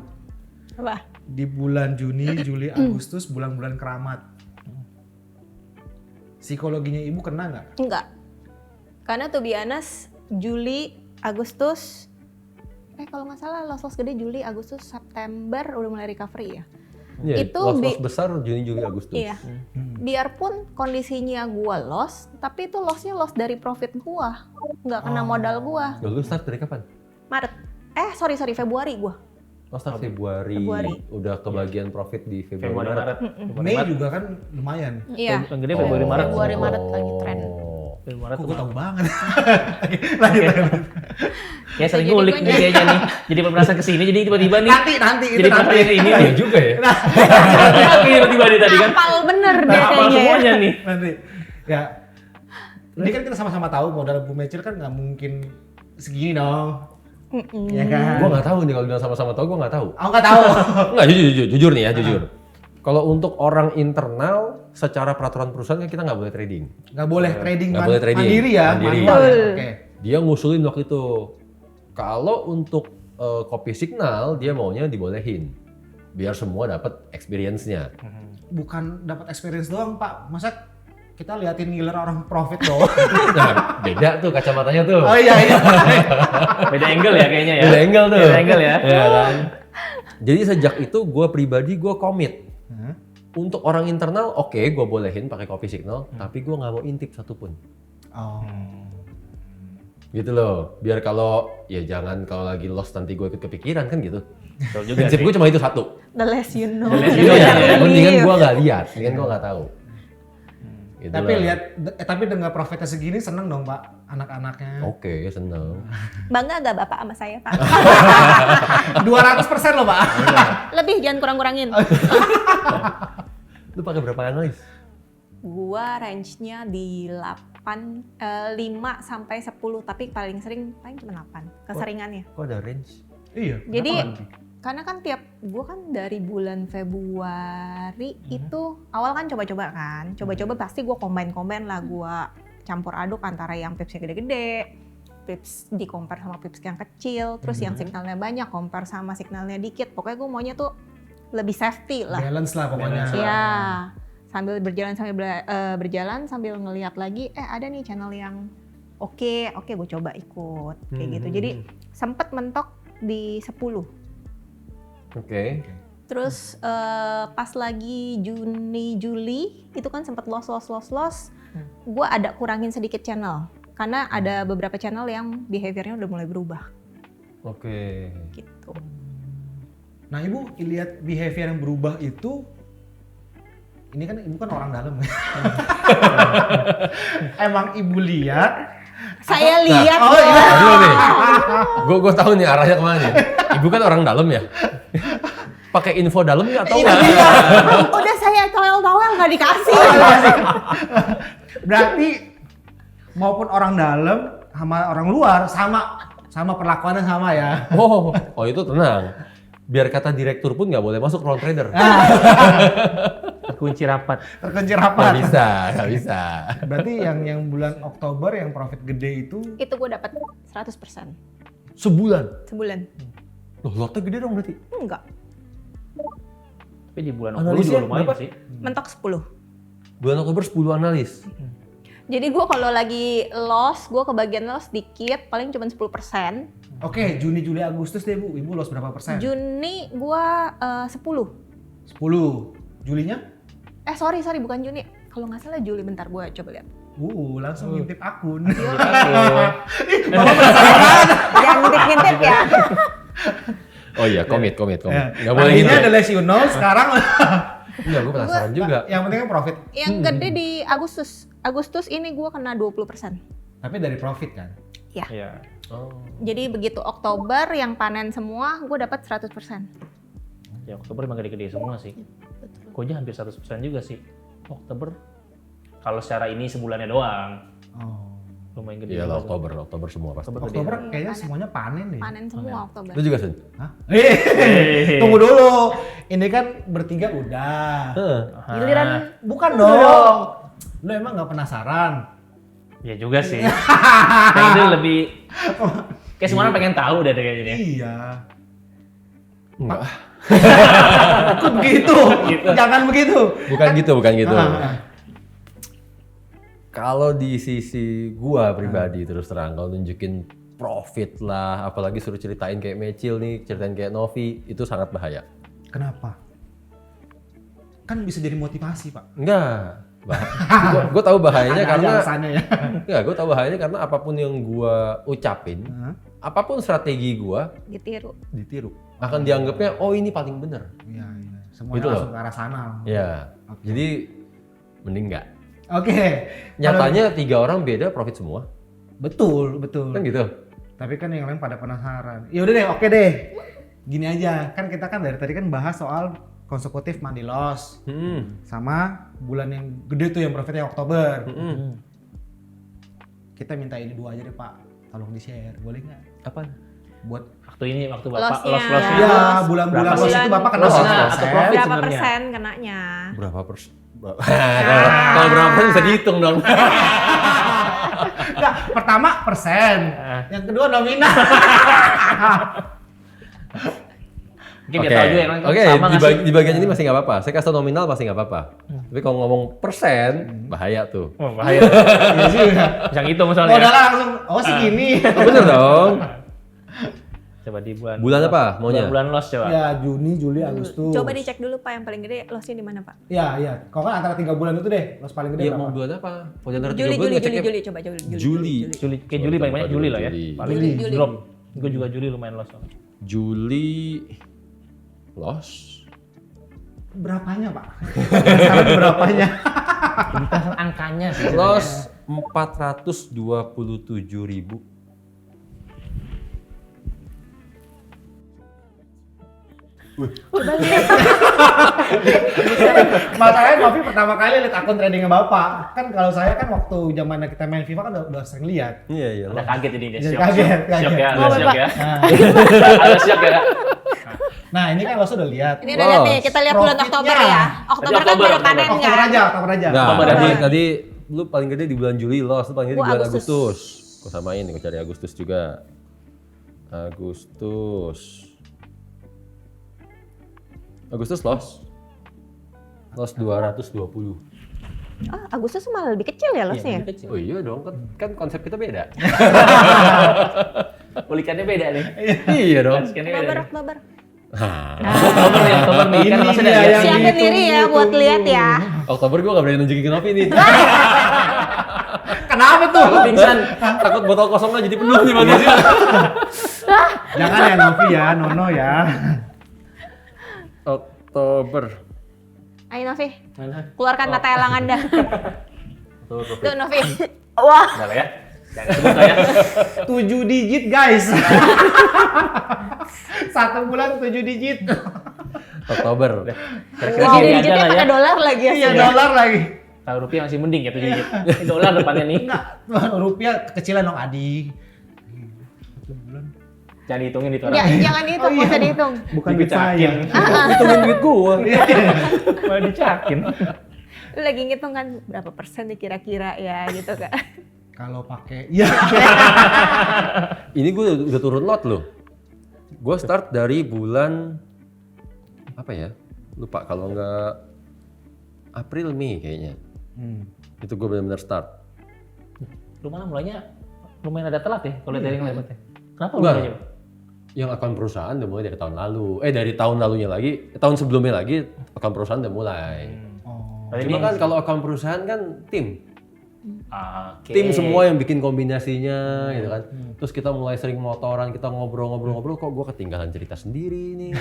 Apa? Di bulan Juni, Juli, Agustus, bulan-bulan keramat. Psikologinya Ibu kena nggak? Enggak. Karena to be honest, Juli, Agustus, kalau nggak salah loss gede Juli, Agustus, September udah mulai recovery ya. Iya, Itu loss besar Juni, Juli, Agustus. Iya. Biarpun kondisinya gua loss, tapi itu lossnya loss dari profit gua, nggak kena modal gua. Lu start dari kapan? Maret. Sorry, Februari gua. Oh, start Februari. Udah kebagian profit di Februari, Maret. Mei juga kan lumayan. Iya. Yang gede Februari Maret. Februari Maret lagi tren. Februari Maret. Kok gue tahu banget. Kayak sering Jadi ngulik gua nih kayaknya nih. Jadi merasa kesini, jadi tiba-tiba nih. Nanti Jadi nanti. yang ini Iya nih. juga ya. Tiba-tiba nih tadi kan. Hafal bener dia Nah, apa kayaknya ya. semuanya nih. Nanti. Ya. Ini kan kita sama-sama tahu modal Bu Mecil kan nggak mungkin segini dong. Ya kan? Gua nggak tahu nih kalau bilang sama-sama tahu, gua nggak tahu. Aku nggak tahu. Nggak, jujur nih ya, jujur. Kalau untuk orang internal, secara peraturan perusahaan kan kita nggak boleh trading. Nggak boleh trading, Nggak boleh trading. mandiri ya. Mandiri. Manual ya? Oke. Dia ngusulin waktu itu, kalau untuk kopi signal dia maunya dibolehin, biar semua dapat experience-nya. Bukan dapat experience doang Pak. Masa kita liatin ngiler orang profit doang. Nah, beda tuh kacamatanya tuh. Oh iya. Beda angle ya kayaknya ya. Beda angle tuh. Beda angle ya. Iya kan? Jadi sejak itu gue pribadi gue komit. Untuk orang internal, oke, gue bolehin pakai kopi signal, tapi gue nggak mau intip satupun. Oh. Gitu loh. Biar kalau ya jangan kalau lagi lost nanti gue ikut kepikiran kan gitu. Betul juga Prinsip sih. gue cuma itu satu. The less you know. The less Gitu you know. ya. Iya. Mendingan gue nggak lihat, mendingan gue nggak tahu. Gitu Tapi lah. tapi dengan profitnya segini seneng dong Pak anak-anaknya. Oke, seneng. Bangga gak Bapak sama saya Pak? 200% loh Pak. Lebih, jangan kurang-kurangin. Lu pakai berapa analis? Gua range-nya di 5 sampai 10, tapi paling cuma 8 keseringannya. Kok ada range? Iya. Jadi kenapa nggak? karena kan gue kan dari bulan Februari itu awal kan coba-coba kan, pasti gue combine lah, gue campur aduk antara yang pipsnya gede-gede, pips di compare sama pips yang kecil, terus yang signalnya banyak compare sama signalnya dikit, pokoknya gue maunya tuh lebih safety lah. Balance lah pokoknya. Iya, sambil berjalan sambil ngelihat lagi, ada nih channel yang oke gue coba ikut kayak gitu. Jadi sempet mentok di 10. Oke. Terus pas lagi Juni Juli itu kan sempat loss. Gue ada kurangin sedikit channel karena ada beberapa channel yang behaviornya udah mulai berubah. Oke. Gitu. Nah ibu lihat behavior yang berubah itu, ini kan ibu kan orang dalam ya. Emang ibu lihat? Saya lihat. Oh iya. Dulu nih. Gue tahu nih arahnya kemana nih. Ibu kan orang dalam ya. Pakai info dalam nggak tahu nggak? Udah saya towel nggak dikasih. Berarti maupun orang dalam sama orang luar sama perlakuannya sama ya. Oh itu tenang. Biar kata direktur pun nggak boleh masuk round trader. Terkunci rapat. Terkunci Nggak rapat. bisa. Berarti yang bulan Oktober yang profit gede itu Itu gue dapat 100% Sebulan. Loh, lotnya gede dong berarti. Enggak, Tapi di bulan Analisnya Oktober juga lumayan berapa? sih. mentok 10. Bulan Oktober 10 analis. Jadi gue kalau lagi loss, gue kebagian loss dikit, paling cuma 10%. Oke, Juni, Juli, Agustus deh Bu. Ibu loss berapa persen? Juni gue 10. 10. Julinya? Sorry bukan Juni. Kalau nggak salah Juli, bentar gue coba lihat. Langsung ngintip akun. Jangan ngintip-ngintip ya. Oh iya, komit. Ya. Nggak boleh gitu. Tadinya ada les you know, sekarang Enggak, gue penasaran juga. yang penting kan profit. Yang gede di Agustus. Agustus ini gue kena 20%. Tapi dari profit kan? Iya. Oh. Jadi begitu Oktober yang panen semua, gue dapat 100%. Ya Oktober emang gede-gede semua sih. Gue aja hampir 100% juga sih. Oktober kalau secara ini sebulannya doang Oh. lumayan gede. Iya lah, juga. Oktober semua pasti. Oktober gede. Oktober Iya, kayaknya panen. semuanya panen deh. Panen semua Oktober. Lu juga, Sun? Hah? Tunggu dulu. Ini kan bertiga udah. Giliran Bukan dong. Lu emang nggak penasaran? Ya juga sih. Kayak itu lebih kayak semua orang pengen tahu deh kayaknya. Iya. Enggak. Kok begitu? Jangan begitu. Bukan gitu. Ah. Kalau di sisi gua pribadi terus terang, kalau nunjukin profit lah, apalagi suruh ceritain kayak Mecil nih, ceritain kayak Novi, itu sangat bahaya. Kenapa? Kan bisa jadi motivasi, Pak. Enggak. Gue tahu bahayanya Ada aja karena alasannya ya. enggak, gue tahu bahayanya karena apapun yang gua ucapin, apapun strategi gua Ditiru. ditiru. Akan dianggapnya oh ini paling bener. Iya. Semuanya Gitu loh. langsung ke arah sana. Ya. Jadi mending enggak. Oke. Nyatanya 3 orang beda profit semua. Betul. Kan gitu. Tapi kan yang lain pada penasaran. Ya udah deh, oke deh. Gini aja, kan kita kan dari tadi kan bahas soal konsekutif mandi loss sama bulan yang gede tuh yang profitnya Oktober. Kita minta ini 2 aja deh Pak, tolong di-share, boleh nggak? Apa? Buat Waktu Bapak Loss-nya. loss-lossnya. ya Berapa bulan-bulan sih? loss itu Bapak kena Loss-nya 100%. atau profit? Berapa sebenarnya. persen kenanya? Berapa persen? Kalau berapa persen bisa dihitung dong. Nggak, pertama persen, yang kedua nominal. Mungkin dia tahu juga yang lain Oke, sama nggak sih? di bagian ini masih nggak apa-apa. Saya kasih tau nominal masih nggak apa-apa. Tapi kalau ngomong persen, bahaya tuh. Oh, bahaya. Iya juga. Bisa ngitung soalnya. Modalnya langsung, oh segini. Oh, bener dong. Coba di bulan. Bulan apa maunya? Bulan loss coba. Ya Juni, Juli, Agustus. Coba dicek dulu Pak yang paling gede lossnya di mana Pak? Iya. Kalau kan antara 3 bulan itu deh, loss paling gede Iya mau berapa? bulan apa? Kalau antara 3 Juli, bulan ngeceknya coba Juli. Juli. Juli, kayak Juli banyak Juli lah ya. Juli. Paling Juli. drop. Gue juga Juli lumayan loss. Juli loss. Berapanya Pak? Sekarang berapanya? Bukan angkanya sih. Loss 427.000. Coba lihat. Masalahnya Novi pertama kali lihat akun tradingnya Bapak. Kan kalau saya kan waktu zamannya kita main FIFA kan udah sering lihat. Iya, iya. Udah kaget jadi dia. Jadi Syok, kaget, syok, kaget. syok ya, Oh, ada syok Bapak. ya. Nah, Ada syok ya. nah ini kan lo sudah lihat. Ini udah lihat nih, kita lihat bulan Profitnya. Oktober ya. Oktober kan Oktober, baru Oktober. panen Oktober kan? aja, Oktober aja. Nah, Oktober tadi, aja. tadi lu paling gede di bulan Juli loss, lu paling gede di Gua bulan Agustus. Agustus. Gua samain nih, gua cari Agustus juga. Agustus loss. Loss 220. Oh, Agustus malah lebih kecil ya lossnya. Kecil. Oh iya dong, kan konsep kita beda. Ulikannya beda nih. Iya dong. Ulikannya beda. Oktober. Nah, Oktober nih, Oktober nih. Kan Ini lossnya dia udah lihat yang nih. Siapin diri ya buat lihat ya. Oktober gua gak berani nunjukin Novi nih. Kenapa tuh? Takut pingsan. Takut botol kosongnya jadi penuh nih Bang. Jangan ya Novi ya, Nono ya. Oktober. Ayo Novi, Mana? keluarkan mata elang Anda. Tuh. Tuh Novi. Wah. Udah lah ya. Jangan sebut lah ya. 7 digit guys. 1 bulan 7 digit. Oktober. Kira-kira Wow, gini aja digitnya lah ya. pakai dolar lagi ya. Iya sih. dolar lagi. Kalau rupiah masih mending ya 7 digit. Ini dolar depannya nih. Enggak, rupiah kecilan dong Adi. Jangan dihitungin itu Ya, jangan dihitung, nggak usah dihitung. Bukan duit saya. Dicakin. Hitungin duit gua. Malah dicakin. Lu lagi ngitung kan berapa persen nih kira-kira ya gitu kan. Kalau pakai ya. Ini gue udah turun lot loh. Gue start dari bulan apa ya? Lupa kalau nggak April Mei kayaknya. Itu gue benar-benar start. Lu malah mulainya lumayan ada telat ya kalau dari yang lewat ya. Kenapa lu Enggak. mulainya? Yang akun perusahaan udah mulai dari tahun lalu. Dari tahun lalunya lagi, tahun sebelumnya lagi akun perusahaan udah mulai. Oh. Berarti Cuma ini- kan kalau akun perusahaan kan tim. Oke. Tim semua yang bikin kombinasinya gitu kan. Terus kita mulai sering motoran, kita ngobrol-ngobrol, kok gue ketinggalan cerita sendiri nih.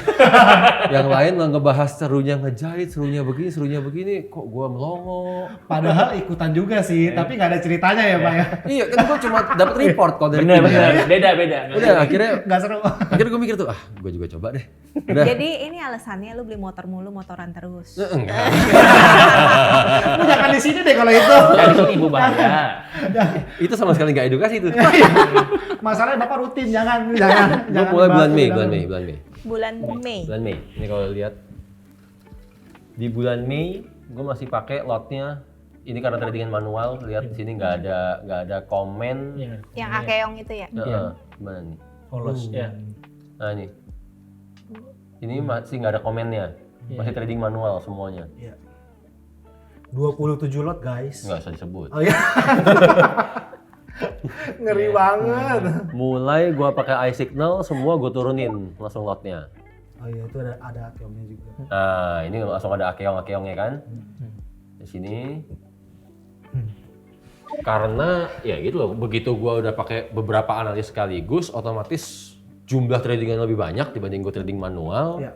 Yang lain lah ngebahas serunya ngejahit, serunya begini, kok gue melongo. Padahal ikutan juga sih, tapi nggak ada ceritanya ya Pak ya. Iya kan gue cuma dapat report kalau dari Bener, tim ya. bener. Beda. Udah akhirnya Nggak seru. gue mikir tuh, gue juga coba deh. Udah. Jadi ini alasannya lu beli motor mulu, motoran terus. Enggak. Lu jangan di sini deh kalau itu. Dari sini ibu bahaya. Itu sama sekali nggak edukasi tuh. Masalahnya Bapak rutin, jangan. Gue jangan mulai bulan bahas Mei, itu bulan dalam. Mei, bulan Mei. Bulan Mei. Bulan Mei. Ini kalau lihat di bulan Mei gue masih pakai lotnya. Ini karena tradingan manual. Lihat di sini nggak ada komen. Yang akeong itu ya. Gimana nih? Polos ya. Nah nih. Ini masih nggak ada komennya. Masih trading manual semuanya. Iya. 27 lot guys. Nggak usah disebut. Oh iya. Ngeri banget. Mulai gue pakai iSignal, semua gue turunin langsung lotnya. Oh iya itu ada akeongnya juga. Nah ini langsung ada akeong-akeongnya kan. Di sini. Karena ya gitu loh, begitu gue udah pakai beberapa analis sekaligus, otomatis jumlah tradingnya lebih banyak dibanding gue trading manual. Iya.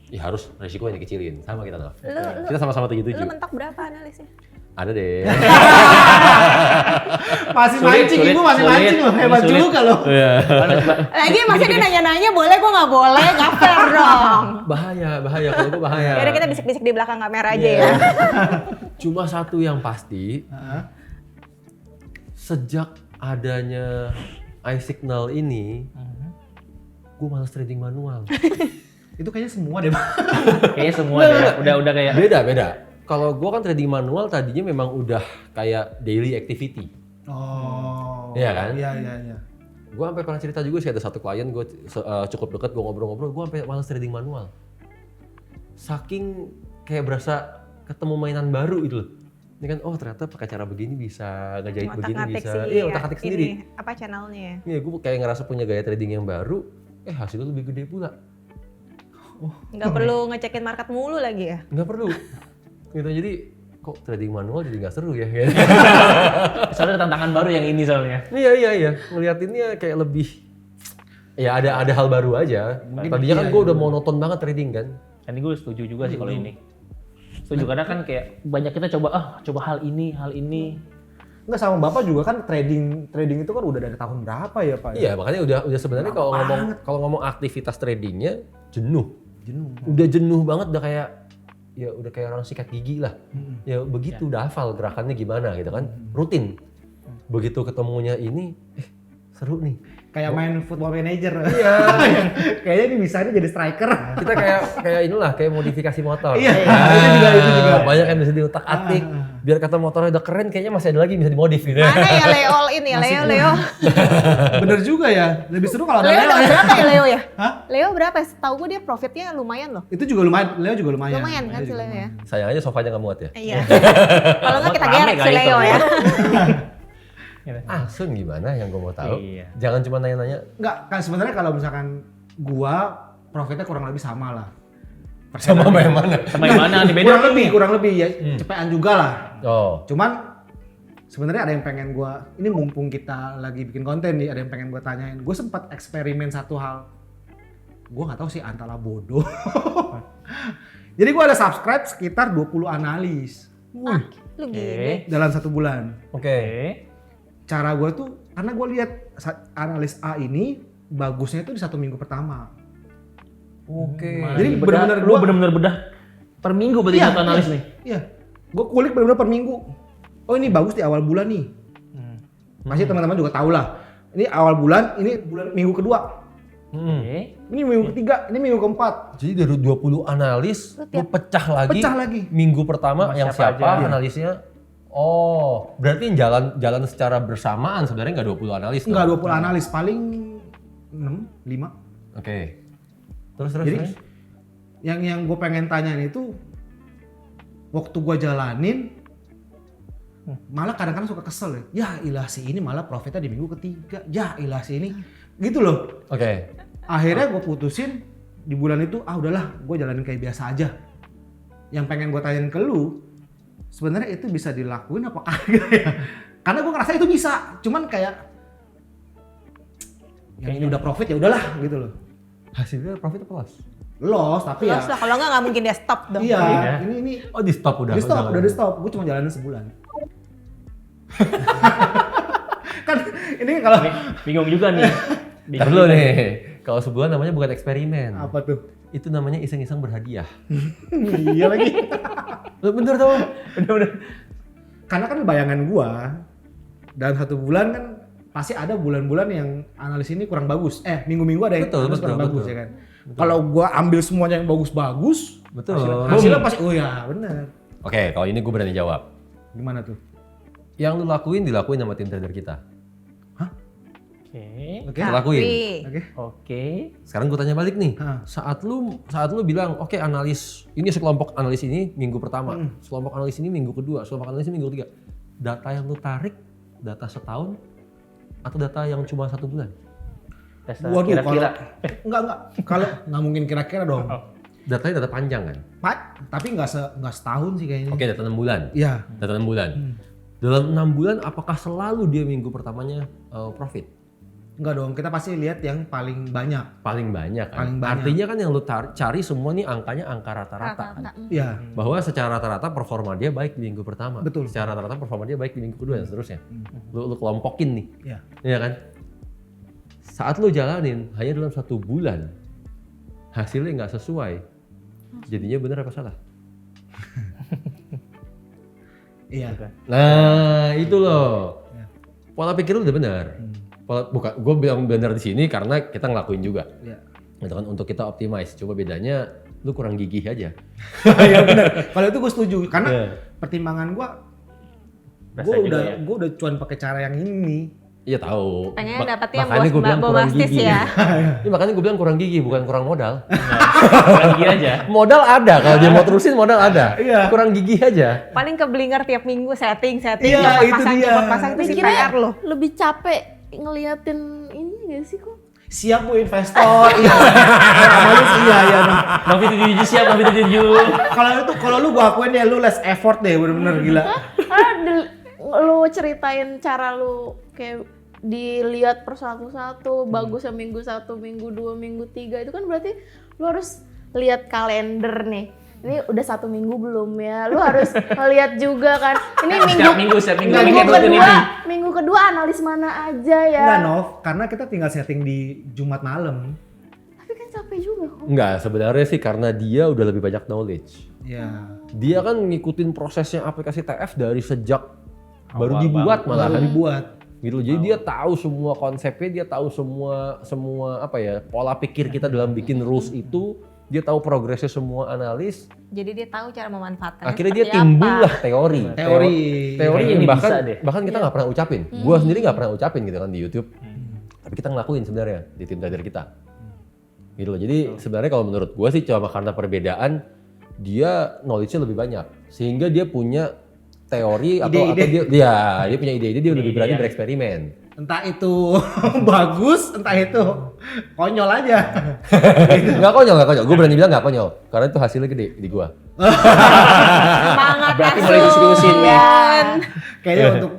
Ya harus resiko yang dikecilin, sama kita Nov. Lu Kita sama-sama 77. mentok berapa analisnya? Ada deh. Masih Sulit, mancing, sulit, ibu masih sulit. mancing loh, hebat Sulit. juga loh. Iya. Mana coba? Lagi masih dia nanya-nanya boleh, gua nggak boleh, nggak fair dong. Bahaya kalau itu bahaya. Yaudah kita bisik-bisik di belakang kamera aja ya. Cuma satu yang pasti, sejak adanya iSignal ini, gue malas trading manual. Itu kayaknya semua deh, Pak. Kayaknya semua deh, udah kayak Beda. Kalau gue kan trading manual tadinya memang udah kayak daily activity. Oh. Iya kan? Iya. Gue sampai pernah cerita juga sih, ada satu klien gue cukup deket, gue ngobrol-ngobrol, gue sampai malas trading manual. Saking kayak berasa ketemu mainan baru itu loh. Ini kan, oh ternyata pakai cara begini bisa, ngejahit begini Otak-atik bisa. sih. Iya, otak-atik sendiri. Apa channelnya? Iya, gue kayak ngerasa punya gaya trading yang baru, hasilnya lebih gede pula. Nggak perlu ngecekin market mulu lagi ya? Nggak perlu. Gitu, jadi kok trading manual jadi nggak seru ya? soalnya ada tantangan baru yang ini soalnya. Iya. Ngeliatinnya kayak lebih, ya ada hal baru aja. Tadinya kan gue udah monoton banget trading kan. Ini gue setuju juga sih kalau ini. Setuju karena kan kayak banyak kita coba hal ini. Enggak, sama Bapak juga kan trading itu kan udah dari tahun berapa ya Pak? Iya, makanya udah sebenarnya Lama kalau ngomong aktivitas tradingnya jenuh. Udah jenuh banget, udah kayak orang sikat gigi lah. Ya begitu, udah hafal gerakannya gimana gitu kan, rutin. Begitu ketemunya ini, seru nih. Kayak main football manager. Iya. Kayaknya ini bisa jadi striker. Kita kayak inilah, kayak modifikasi motor. Iya, itu juga. Banyak yang bisa diutak-atik. Biar kata motornya udah keren, kayaknya masih ada lagi bisa dimodif gitu. Mana ya Leo all in ya, Leo. Bener juga ya. Lebih seru kalau ada Leo Leo. dapat berapa ya Leo ya? Hah? Leo berapa? Setahu gue dia profitnya lumayan loh. Itu juga lumayan, Leo juga lumayan. Lumayan kan si Leo ya? Sayang aja sofanya nggak muat ya. Iya. Kalau nggak kita Rame gerek si kali Leo itu. ya. Asun gimana yang gue mau tahu? Iya. Jangan cuma nanya-nanya. Enggak, kan sebenarnya kalau misalkan gua profitnya kurang lebih sama lah. Sama yang mana? Sama yang mana nih beda? Kurang lebih ya, cepetan juga lah. Oh. Cuman sebenarnya ada yang pengen gua, ini mumpung kita lagi bikin konten nih, ada yang pengen gua tanyain. Gua sempat eksperimen satu hal. Gua nggak tahu sih antara bodoh. Jadi gua ada subscribe sekitar 20 analis. Lu gini. Dalam 1 bulan. Oke. Cara gue tuh, karena gue lihat analis A ini bagusnya itu di 1 minggu pertama. Oke. Jadi Bedah, benar-benar lu gua- bener-bener bedah per minggu berarti satu analis nih. Iya, gue kulik benar-benar per minggu. Oh ini bagus di awal bulan nih. Pasti teman-teman juga tahu lah. Ini awal bulan, ini bulan minggu kedua. Oke. Ini minggu ketiga, ini minggu keempat. Jadi dari 20 analis, lu pecah lagi. Pecah lagi. Minggu pertama Sama yang siapa siapa aja. analisnya? Oh, berarti jalan secara bersamaan sebenarnya nggak 20 analis. Enggak dong? 20 analis, paling 6, 5. Oke. Terus. Jadi yang gue pengen tanyain itu, waktu gue jalanin, malah kadang-kadang suka kesel ya. Ya ilah si ini malah profitnya di minggu ketiga. Ya ilah si ini, gitu loh. Oke. Akhirnya gue putusin di bulan itu, udahlah gue jalanin kayak biasa aja. Yang pengen gue tanyain ke lu, sebenarnya itu bisa dilakuin apa kagak ya? Karena gue ngerasa itu bisa, cuman kayak yang ini udah profit ya udahlah gitu loh. Hasilnya profit apa loss? Loss tapi ya. Terus lah, kalau nggak mungkin dia stop dong. Iya, Iya. ini Oh, di stop udah. di stop, udah di stop. Gue cuma jalanin sebulan. Kan ini kalau Bingung juga nih. Ntar dulu nih. Kalau sebulan namanya bukan eksperimen. apa tuh? Itu namanya iseng-iseng berhadiah. Iya lagi. Bener tau? Bener. Karena kan bayangan gua dalam 1 bulan kan pasti ada bulan-bulan yang analis ini kurang bagus. Minggu-minggu ada yang Betul, analis kurang betul, bagus betul. ya kan. Kalau gua ambil semuanya yang bagus-bagus, Betul. hasilnya pasti oh ya bener. Oke, kalau ini gue berani jawab. Gimana tuh? Yang lu lakuin dilakuin sama tim trader kita. Oke. Oke. Lakuin. Oke. Oke. Sekarang gue tanya balik nih. Hah. Saat lu bilang, oke analis ini sekelompok analis ini minggu pertama, sekelompok analis ini minggu kedua, sekelompok analis ini minggu ketiga. Data yang lu tarik, data setahun atau data yang cuma 1 bulan? Dasar Waduh, kira-kira. Enggak. Kalau nggak mungkin kira-kira dong. Datanya data panjang kan? Tapi nggak setahun sih kayaknya. Oke, data 6 bulan. Iya. Data 6 bulan. Dalam 6 bulan apakah selalu dia minggu pertamanya profit? Enggak dong, kita pasti lihat yang paling banyak. Paling banyak kan? Paling banyak. Artinya kan yang lu cari semua nih angkanya angka rata-rata. Rata-rata. Iya. Bahwa secara rata-rata performa dia baik di minggu pertama. Betul. Secara rata-rata performa dia baik di minggu kedua dan seterusnya. Lu kelompokin nih. Iya. Iya kan? Saat lu jalanin hanya dalam 1 bulan hasilnya nggak sesuai. Jadinya benar apa salah? Iya. Nah, itu loh. Ya. Pola pikir lu udah benar. Bukan, gue bilang benar di sini karena kita ngelakuin juga. Iya. Gitu kan untuk kita optimize. Coba bedanya lu kurang gigih aja. Iya benar. Kalau itu gue setuju karena Iya. pertimbangan gue Rasa juga ya. gue udah cuan pakai cara yang ini. Iya tahu. Pengen dapetnya Makanya gua bilang kurang bombastis gigi. ya. Ini makanya gue bilang kurang gigi, bukan kurang modal. Lagi aja. Modal ada, kalau dia mau terusin modal ada. Iya. Kurang gigi aja. Paling ke blinger tiap minggu setting, Iya, itu dia. cepet pasang itu sih Mikirnya PR loh. lebih capek ngeliatin ini gak sih kok? Siap bu investor. Iya. Sama lu sih iya. Novi 77 siap, Novi 77. Kalau lu gue akuin ya lu less effort deh bener-bener gila. Lu ceritain cara lu kayak dilihat per satu-satu, bagusnya minggu 1, minggu 2, minggu 3 itu kan berarti lu harus lihat kalender nih. Ini udah 1 minggu belum ya? Lu harus ngeliat juga kan. Ini Setiap minggu minggu kedua analis mana aja ya? Enggak Nov, karena kita tinggal setting di Jumat malam. Tapi kan capek juga kok. Enggak, sebenarnya sih karena dia udah lebih banyak knowledge. Ya. Dia kan ngikutin prosesnya aplikasi TF dari sejak baru Awal dibuat banget. malah Baru dibuat. gitu. Jadi dia tahu semua konsepnya, dia tahu semua apa ya, pola pikir kita dalam bikin rules itu, dia tahu progresnya semua analis. Jadi dia tahu cara memanfaatkannya. Akhirnya dia seperti timbul apa. lah teori. Teori. Teori Kayaknya yang ini bahkan bisa deh. bahkan kita nggak pernah ucapin. Gua sendiri nggak pernah ucapin gitu kan di YouTube. Tapi kita ngelakuin sebenarnya di tim trader kita. Gitu loh. Jadi sebenarnya kalau menurut gua sih cuma karena perbedaan dia knowledge-nya lebih banyak sehingga dia punya teori atau dia punya ide-ide, dia lebih berani bereksperimen. Entah itu bagus, entah itu konyol aja. Nggak konyol. Gue berani bilang nggak konyol karena itu hasilnya gede di gua. Semangat Berarti Asun. mulai diskusin nih. Kayaknya untuk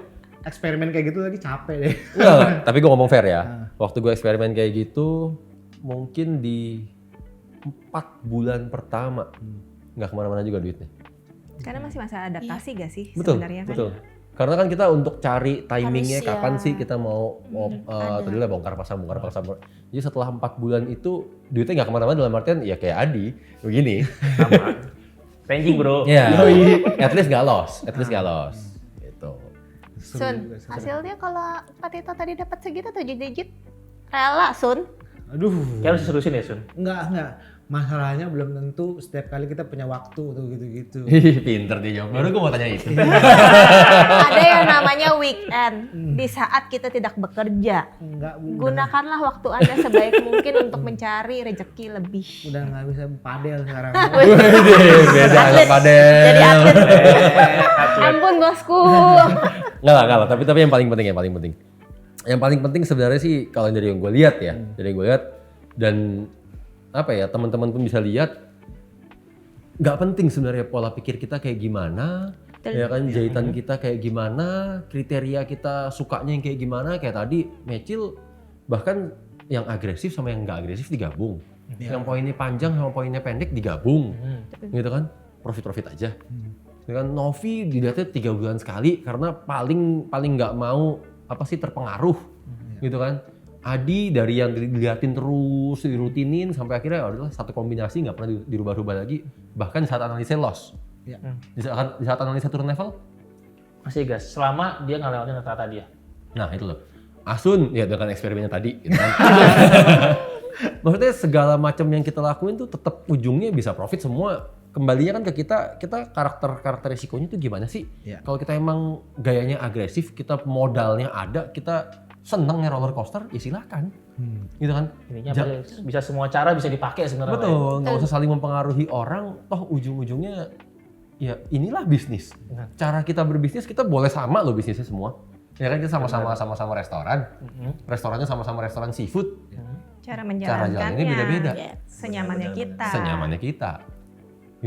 eksperimen kayak gitu lagi capek deh. Enggak, tapi gue ngomong fair ya. Waktu gue eksperimen kayak gitu, mungkin di 4 bulan pertama nggak kemana-mana juga duitnya. Karena masih masa adaptasi gak sih Betul, sebenarnya kan? betul. Karena kan kita untuk cari timingnya Harus kapan ya. sih kita mau tadi lah bongkar pasang. Jadi setelah 4 bulan itu duitnya nggak kemana-mana dalam artian ya kayak Adi begini. Sama. Ranging bro. Ya, at least nggak loss, Gitu. Sun, hasilnya kalau Pak Tito tadi dapat segitu 7 digit, rela Sun. Aduh. Kayak harus serusin ya Sun. Enggak. Masalahnya belum tentu setiap kali kita punya waktu tuh gitu-gitu. Ih, pinter dia jawab. Baru gue mau tanya itu. Ada yang namanya weekend. Di saat kita tidak bekerja, Enggak, gunakanlah waktu Anda sebaik mungkin untuk mencari rezeki lebih. udah nggak bisa padel sekarang. Beda anak padel. Jadi atlet. Ampun bosku. Nggak lah. Tapi yang paling penting. Yang paling penting sebenarnya sih kalau dari yang gue lihat ya, dan apa ya teman-teman pun bisa lihat, nggak penting sebenarnya pola pikir kita kayak gimana, ya kan jahitan kita kayak gimana, kriteria kita sukanya yang kayak gimana, kayak tadi Mecil bahkan yang agresif sama yang nggak agresif digabung, yang poinnya panjang sama poinnya pendek digabung, gitu kan, profit aja. Ya kan Novi dilihatnya 3 bulan sekali karena paling nggak mau apa sih terpengaruh, gitu kan. Adi dari yang dilihatin terus, dirutinin sampai akhirnya adalah satu kombinasi nggak pernah dirubah-rubah lagi. Bahkan di saat analisa loss, Ya. di saat analisa turun level, Masih gas, selama dia nggak lewatin rata-rata dia. nah itu loh. Asun ya dengan eksperimennya tadi, gitu kan. Maksudnya segala macam yang kita lakuin tuh tetap ujungnya bisa profit semua. Kembalinya kan ke kita karakter resikonya tuh gimana sih? Ya. Kalau kita emang gayanya agresif, kita modalnya ada, kita senengnya roller coaster, ya silakan, gitu kan? Intinya bisa semua cara bisa dipakai sebenarnya. Betul, nggak usah saling mempengaruhi orang, toh ujung-ujungnya ya inilah bisnis. Cara kita berbisnis kita boleh sama loh bisnisnya semua. Ya kan kita sama-sama restoran, restorannya sama-sama restoran seafood, Cara cara jalannya beda-beda. senyamannya kita. Senyamannya kita,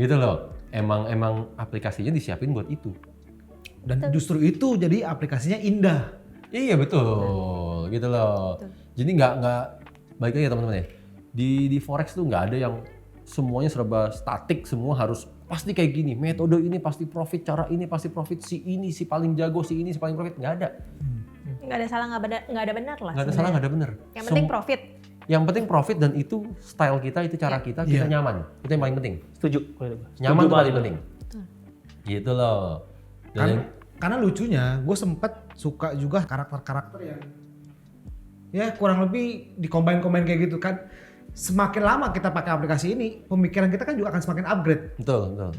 gitu loh. Emang aplikasinya disiapin buat itu. Dan justru itu jadi aplikasinya indah. Iya betul, gitu loh. Jadi nggak baik lagi ya teman-teman ya. Di forex tuh nggak ada yang semuanya serba statik, semua harus pasti kayak gini. Metode ini pasti profit, cara ini pasti profit, si ini si paling jago, si ini si paling profit, nggak ada. Nggak ada salah, nggak ada benar lah. Nggak ada salah, nggak ada benar. Yang penting profit. Yang penting profit dan itu style kita, itu cara kita nyaman. Itu yang paling penting. Setuju. Nyaman itu banget paling penting. Gitu loh. Karena lucunya gue sempet suka juga karakter-karakter yang ya kurang lebih dikombain kayak gitu kan. Semakin lama kita pakai aplikasi ini, pemikiran kita kan juga akan semakin upgrade. Betul.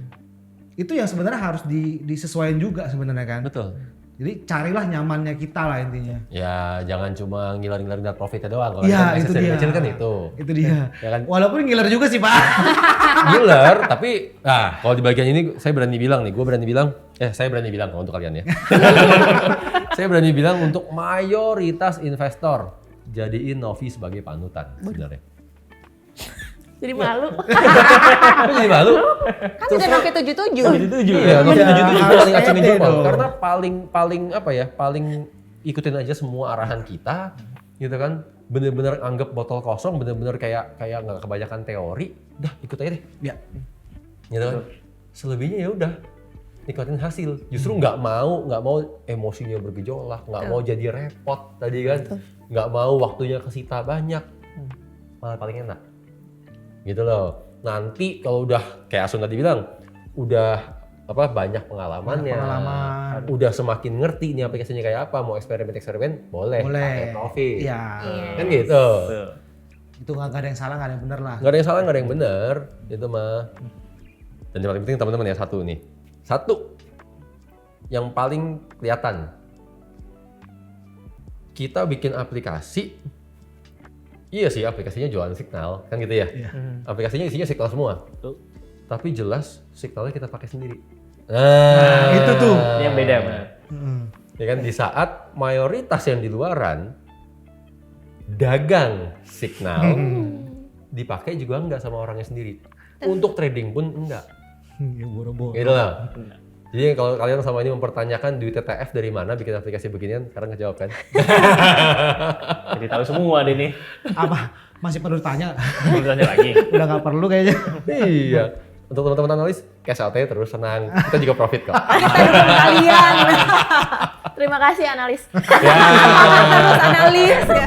Itu yang sebenarnya harus disesuaikan juga sebenarnya kan. Betul. Jadi carilah nyamannya kita lah intinya. Ya jangan cuma ngiler-ngiler net profitnya doang. Kalau Iya, yang itu kecil dia. kecil kan itu. Itu dia. Ya kan? Walaupun ngiler juga sih Pak. Ngiler, tapi kalau di bagian ini saya berani bilang kalau untuk kalian ya. Saya berani bilang untuk mayoritas investor jadiin Novi sebagai panutan sebenarnya. Jadi malu. Aku jadi malu. Kan udah Novi 77. Iya, Novi 77 paling acungin pede jempol. dong. Karena paling ikutin aja semua arahan kita, gitu kan. Bener-bener anggap botol kosong, bener-bener kayak nggak kebanyakan teori, udah ikut aja deh. Ya. Gitu kan. Selebihnya ya udah nikmatin hasil. Justru nggak mau emosinya bergejolak, nggak mau jadi repot tadi kan, nggak mau waktunya kesita banyak, malah paling enak. gitu loh. Nanti kalau udah kayak Asun tadi bilang, udah banyak pengalamannya, Pengalaman. udah semakin ngerti ini aplikasinya kayak apa, mau eksperimen boleh pakai Novi, Iya. kan gitu. Betul. Itu nggak ada yang salah, nggak ada yang benar lah. Nggak ada yang salah, nggak ada yang benar, itu mah. Dan yang paling penting teman-teman ya satu yang paling kelihatan, kita bikin aplikasi, iya sih aplikasinya jualan signal, kan gitu ya. Iya. Aplikasinya isinya signal semua, Betul. tapi jelas signalnya kita pakai sendiri. Nah, itu tuh. Ini yang beda benar. Ya kan, di saat mayoritas yang di luaran dagang signal dipakai juga enggak sama orangnya sendiri. Untuk trading pun enggak. Ya boro-boro. Gitu lah. Jadi kalau kalian sama ini mempertanyakan duit TTF dari mana bikin aplikasi beginian, sekarang ngejawab kan? Jadi tahu semua deh nih. Apa? Masih perlu ditanya? Belum tanya lagi. Udah nggak perlu kayaknya. Iya. Untuk teman-teman analis, cash out-nya terus senang. Kita juga profit kok. Kalian Terima kasih analis. Ya. terus analis ya.